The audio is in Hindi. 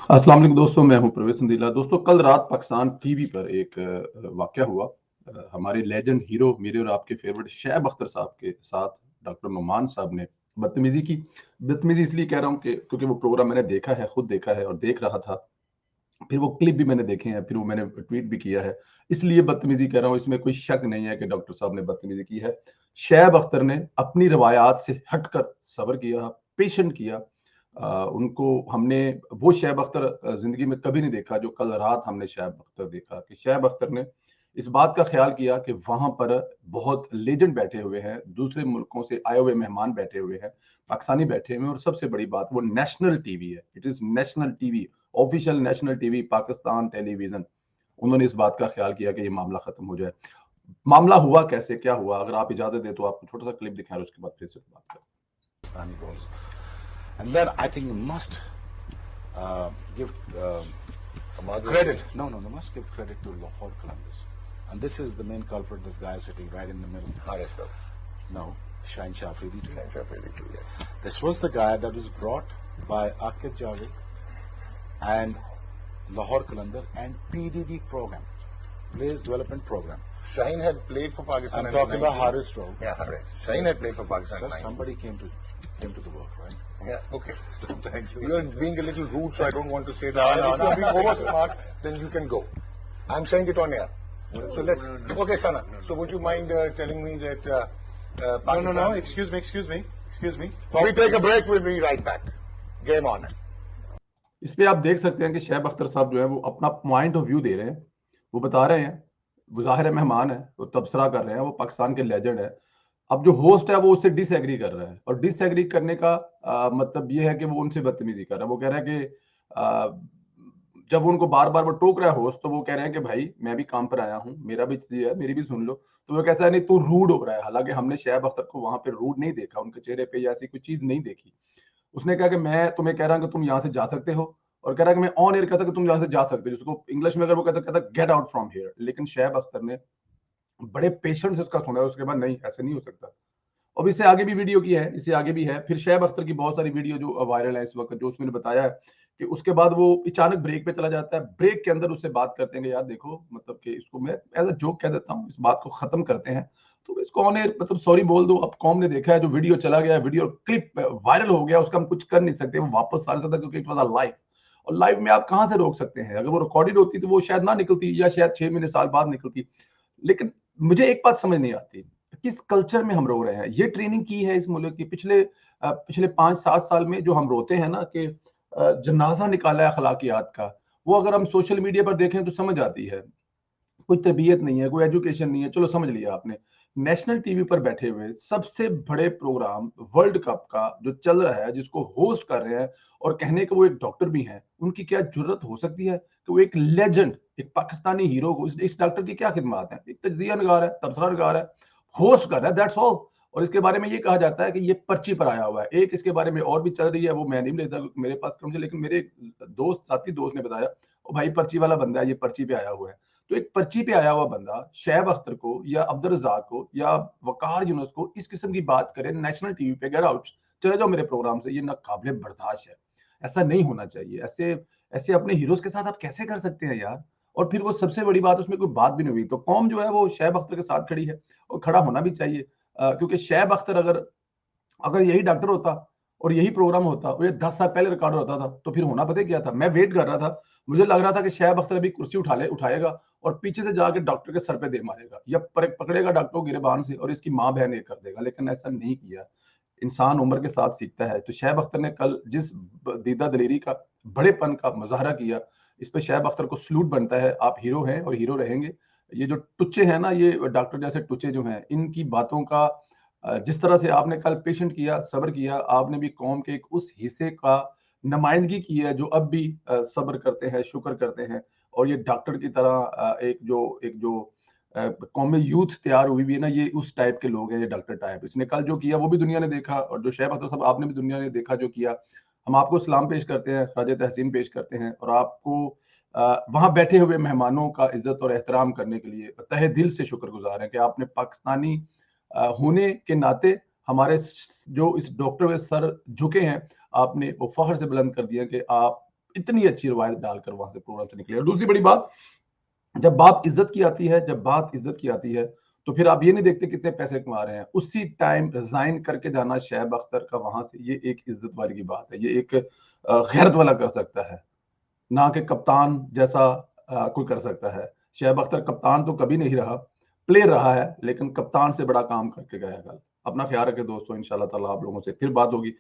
अस्सलाम वालेकुम दोस्तों, मैं हूं प्रवेश संदीला। दोस्तों, कल रात पाकिस्तान टीवी पर एक वाक़या हुआ। हमारे लेजेंड हीरो मेरे और आपके फेवरेट शैब अख्तर साहब के साथ डॉक्टर नुमान साहब ने बदतमीज़ी की। बदतमीज़ी इसलिए कह रहा हूं कि क्योंकि वो प्रोग्राम मैंने देखा है, खुद देखा है और देख रहा था। फिर वो क्लिप भी मैंने देखे हैं, फिर वो मैंने ट्वीट भी किया है। इसलिए बदतमीज़ी कर रहा हूँ, इसमें कोई शक नहीं है कि डॉक्टर साहब ने बदतमीज़ी की है। शैब अख्तर ने अपनी रवायात से हटकर सब्र किया, पेशेंट किया। उनको हमने वो शैब अख्तर ज़िंदगी में कभी नहीं देखा जो कल रात हमने शैब अख्तर देखा कि शैब अख्तर ने इस बात का ख़्याल किया कि वहाँ पर बहुत लेजेंड बैठे हुए हैं, दूसरे मुल्कों से आए हुए मेहमान बैठे हुए हैं, पाकिस्तानी बैठे हुए हैं और सबसे बड़ी बात वो नेशनल टीवी है। It is national TV, official national TV Pakistan television. उन्होंने इस बात का ख़्याल किया कि ये मामला ख़त्म हो जाए। मामला हुआ कैसे, क्या हुआ? अगर आप इजाज़त दें तो आपको छोटा-सा क्लिप दिखाएँ और उसके बाद फिर से बात करें। Pakistani goals. And then I think you must give credit. No, must give credit to Lahore Columbus. And this is the main culprit, this guy sitting right in the middle. Harish Rauf. No, Shaheen Shah Afridi too. Shaheen Shah Afridi too, yeah. This was the guy that was brought by Akid Javed and Lahore Qalandar and PDD program, Players Development Program. Shaheen had played for Pakistan. I'm talking about Harish Rauf. Yeah, Harish. Shaheen had played for Pakistan. Sir, somebody came to the work, right? Yeah, okay. Sometimes You are being a little rude, so I don't want to say that. No, if you are being over smart, then you can go. I'm saying it on air. So let's. Okay, Sana. So would you mind telling me that Pakistan? No. Excuse me. We take a break. We'll be right back. Game on. इस पे आप देख सकते हैं कि शैब अख्तर साहब जो है वो अपना पॉइंट ऑफ व्यू दे रहे हैं। वो बता रहे हैं, वो ज़ाहिर है मेहमान है, वो तबसरा कर रहे हैं, वो पाकिस्तान के लेजेंड है। अब जो होस्ट है वो उससे डिसएग्री कर रहा है और डिसएग्री करने का मतलब ये है कि वो उनसे बदतमीजी कर रहा है। वो कह रहा है कि जब उनको बार-बार वो टोक रहा है होस्ट, तो वो कह रहे हैं कि भाई मैं भी काम पर आया हूँ, मेरा भी ये है, मेरी भी सुन लो। तो वो कहता है नहीं तू रूड हो रहा है। हालाँकि हमने शैब अख्तर को वहाँ पे रूड नहीं देखा, उनके चेहरे पे या ऐसी कोई चीज़ नहीं देखी। उसने कहा कि मैं तुम्हें कह रहा हूँ कि तुम यहाँ से जा सकते हो और कह रहा है कि मैं ऑन एयर कहता कि तुम यहाँ से जा सकते हो, जिसको इंग्लिश में अगर वो कहता गेट आउट फ्रॉम हियर। लेकिन शैब अख्तर ने बड़े पेशेंस से उसका सुना, उसके बाद नहीं ऐसे नहीं हो सकता। अब इससे आगे भी वीडियो की है, इससे आगे भी है। फिर शैब अख्तर की बहुत सारी वीडियो जो वायरल है इस वक्त, जो उसमें बताया है कि उसके बाद वो अचानक ब्रेक पे चला जाता है। ब्रेक के अंदर उससे बात करते हैं कि यार देखो, मतलब कि इसको मैं एज़ अ जोक कह देता हूँ, इस बात को खत्म करते हैं। तो इसको ऑन एयर मतलब सॉरी बोल दो। अब कौम ने देखा है, जो वीडियो चला गया, वीडियो क्लिप वायरल हो गया, उसका हम कुछ कर नहीं सकते। वो वापस आ नहीं सकता क्योंकि इट वाज़ अ लाइव और लाइव में आप कहाँ से रोक सकते हैं? अगर वो रिकॉर्डेड होती तो वो शायद ना निकलती या शायद 6 महीने साल बाद निकलती। लेकिन मुझे एक बात समझ नहीं आती, किस कल्चर में हम रो रहे हैं? ये ट्रेनिंग की है इस मुल्क की पिछले 5-7 साल में जो हम रोते हैं ना कि जनाज़ा निकाला है अखलाकियात का, वो अगर हम सोशल मीडिया पर देखें तो समझ आती है। कोई तरबियत नहीं है, कोई एजुकेशन नहीं है, चलो समझ लिया आपने। नेशनल टीवी पर बैठे हुए सबसे बड़े प्रोग्राम वर्ल्ड कप का जो चल रहा है, जिसको होस्ट कर रहे हैं और कहने के वो एक डॉक्टर भी हैं, उनकी क्या जुर्रत हो सकती है कि वो एक लेजेंड, एक पाकिस्तानी हीरो को, इस डॉक्टर की क्या खिदमत है? एक तज्ज़िया निगार है, तबसरा निगार है, होस्ट कर रहा है, दैट्स ऑल। और इसके बारे में ये कहा जाता है कि ये पर्ची पर आया हुआ है। एक इसके बारे में और भी चल रही है, वो मैं नहीं लेता क्योंकि मेरे पास कम है, लेकिन मेरे साथी दोस्त ने बताया, "ओ भाई पर्ची वाला बंदा है, ये पर्ची पे आया हुआ है।" तो एक पर्ची पे आया हुआ बंदा शैब अख्तर को या अब्दुल रज़ाक को या वक़ार यूनुस को इस किस्म की बात करे नेशनल टीवी पे, गेट आउट, चले जाओ मेरे प्रोग्राम से, ये नाकाबिले बर्दाश्त है। ऐसा नहीं होना चाहिए। ऐसे ऐसे अपने हीरोज़ के साथ आप कैसे कर सकते हैं यार? और फिर वो सबसे बड़ी बात, उसमें कोई बात भी नहीं हुई। तो कौम जो है वो शैब अख्तर के साथ खड़ी है और खड़ा होना भी चाहिए। क्योंकि शैब अख्तर अगर अगर यही डॉक्टर होता और यही प्रोग्राम होता और ये 10 साल पहले रिकॉर्ड होता था, तो फिर होना पता है क्या था? मैं वेट कर रहा था। मुझे लग रहा था कि शैब अख्तर अभी कुर्सी उठाएगा और पीछे से जाके डॉक्टर के सर पे दे मारेगा या पकड़ेगा डॉक्टर को गिरबान से और इसकी माँ बहन ये कर देगा। लेकिन ऐसा नहीं किया। इंसान उम्र के साथ सीखता है। तो शैब अख्तर ने कल जिस दीदा दलेरी का, बड़ेपन का मुज़ाहरा किया, इस पे शैब अख्तर को सैल्यूट बनता है। आप हीरो हैं और हीरो रहेंगे। ये जो टुच्चे हैं ना, ये डॉक्टर जैसे टुच्चे जो हैं, इनकी बातों का जिस तरह से आपने कल पेशेंट किया, सब्र किया, आपने भी कौम के एक उस हिस्से का नुमाइंदगी की है जो अब भी सब्र करते हैं, शुक्र करते हैं। और ये डॉक्टर की तरह एक जो कौमी यूथ तैयार हुई भी है ना, ये उस टाइप के लोग हैं, ये डॉक्टर टाइप। इसने कल जो किया वो भी दुनिया ने देखा और जो शैब अख्तर साहब आपने भी दुनिया ने देखा जो किया। हम आपको सलाम पेश करते हैं, ख़राज तहसीन पेश करते हैं और आपको वहाँ बैठे हुए मेहमानों का इज़्ज़त और एहतराम करने के लिए तहे दिल से शुक्रगुज़ार हैं कि आपने पाकिस्तानी होने के नाते हमारे जो इस डॉक्टर के सर झुके हैं, आपने वो फ़ख्र से बुलंद कर दिया कि आप इतनी अच्छी रिवायत डालकर वहां से प्रोग्राम से निकले। और दूसरी बड़ी बात, जब बात इज्जत की आती है, जब बात इज्जत की आती है, तो फिर आप ये नहीं देखते कितने पैसे कमा रहे हैं, उसी टाइम रिजाइन करके जाना शैब अख्तर का वहां से, ये एक इज्जत वाली की बात है, ये एक गैरत वाला कर सकता है, ना कि कप्तान जैसा कोई कर सकता है। शैब अख्तर कप्तान तो कभी नहीं रहा, प्लेयर रहा है, लेकिन कप्तान से बड़ा काम करके गया है कल। अपना ख्याल रखें दोस्तों, इंशाल्लाह ताला आप लोगों से फिर बात होगी।